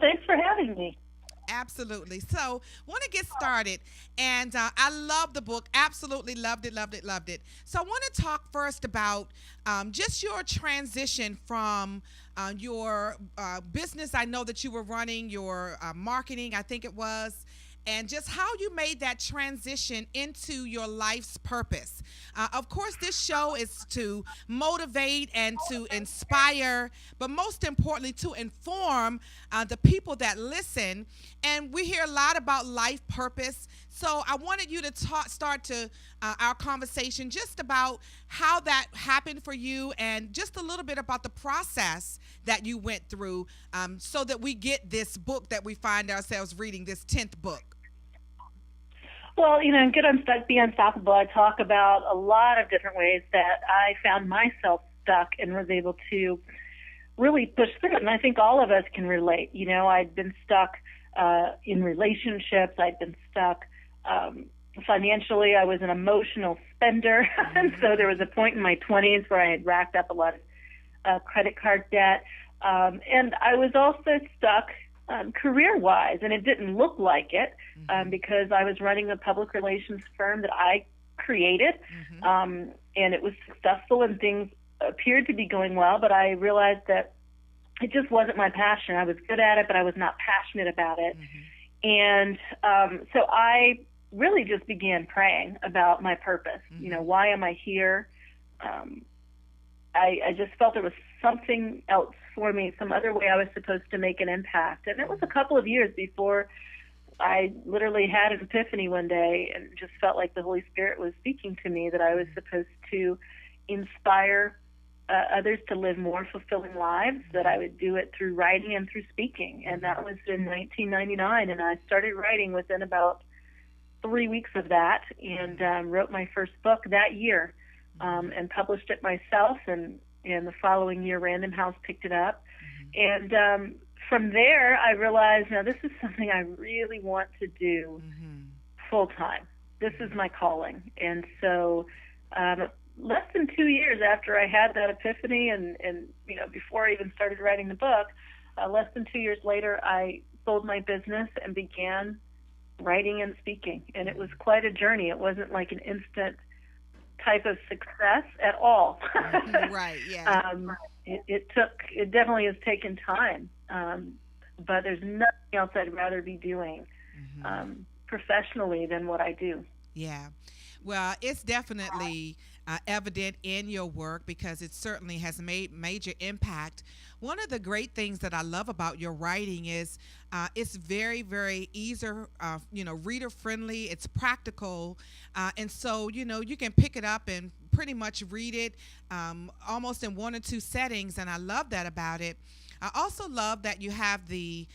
Thanks for having me. Absolutely. So, want to get started, and I love the book. Absolutely loved it, loved it, loved it. So, I want to talk first about just your transition from your business. I know that you were running your marketing, I think it was, and just how you made that transition into your life's purpose. Of course, this show is to motivate and to inspire, but most importantly, to inform the people that listen. And we hear a lot about life purpose. So I wanted you to start to our conversation just about how that happened for you and just a little bit about the process that you went through so that we get this book that we find ourselves reading, this 10th book. Well, in Good Unstuck, Be Unstoppable, I talk about a lot of different ways that I found myself stuck and was able to really push through it. And I think all of us can relate. I'd been stuck in relationships. I'd been stuck financially. I was an emotional spender. And so there was a point in my 20s where I had racked up a lot of credit card debt. And I was also stuck career-wise, and it didn't look like it because I was running a public relations firm that I created, and it was successful and things appeared to be going well, but I realized that it just wasn't my passion. I was good at it, but I was not passionate about it. And so I really just began praying about my purpose. Why am I here? I just felt there was something else for me, some other way I was supposed to make an impact. And it was a couple of years before I literally had an epiphany one day and just felt like the Holy Spirit was speaking to me that I was supposed to inspire others to live more fulfilling lives, that I would do it through writing and through speaking. And that was in 1999. And I started writing within about 3 weeks of that and wrote my first book that year and published it myself. And the following year, Random House picked it up. And from there, I realized, now this is something I really want to do full time. This is my calling. And so less than 2 years after I had that epiphany and before I even started writing the book, less than 2 years later, I sold my business and began writing and speaking. And it was quite a journey. It wasn't like an instant type of success at all. Right, yeah. It definitely has taken time. But there's nothing else I'd rather be doing professionally than what I do. Yeah. Well, it's definitely evident in your work because it certainly has made major impact. One of the great things that I love about your writing is it's very, very easy, reader friendly. It's practical, and so you can pick it up and pretty much read it almost in one or two settings, and I love that about it. I also love that you have the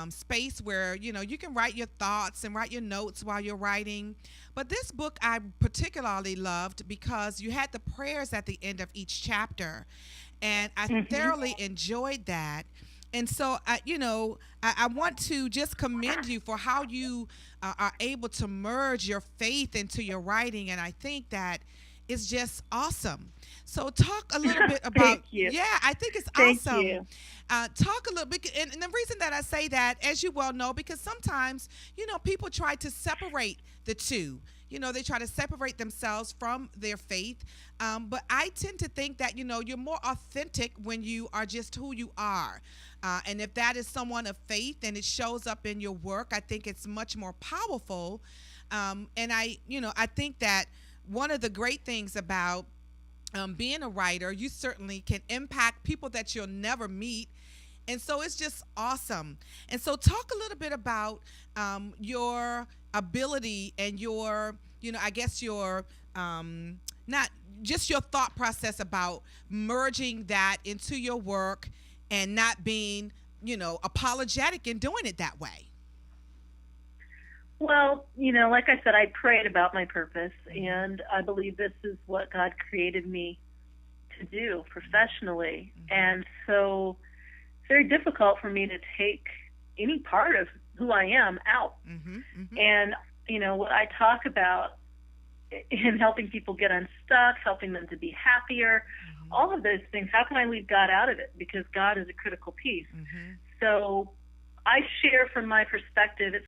space where you can write your thoughts and write your notes while you're writing. But this book I particularly loved because you had the prayers at the end of each chapter, and I thoroughly enjoyed that. And so, I want to just commend you for how you are able to merge your faith into your writing, and I think that is just awesome. So, talk a little bit about. Thank you. Yeah, I think it's Thank awesome. you. Talk a little bit, and the reason that I say that, as you well know, because sometimes people try to separate the two. They try to separate themselves from their faith. But I tend to think that you're more authentic when you are just who you are. And if that is someone of faith and it shows up in your work, I think it's much more powerful. And I think that one of the great things about being a writer, you certainly can impact people that you'll never meet. And so it's just awesome. And so, talk a little bit about your ability and your, I guess your, not just your thought process about merging that into your work and not being, apologetic in doing it that way. Well, like I said, I prayed about my purpose, and I believe this is what God created me to do professionally. And so it's very difficult for me to take any part of who I am out. And, what I talk about in helping people get unstuck, helping them to be happier, all of those things, how can I leave God out of it? Because God is a critical piece. So I share from my perspective. It's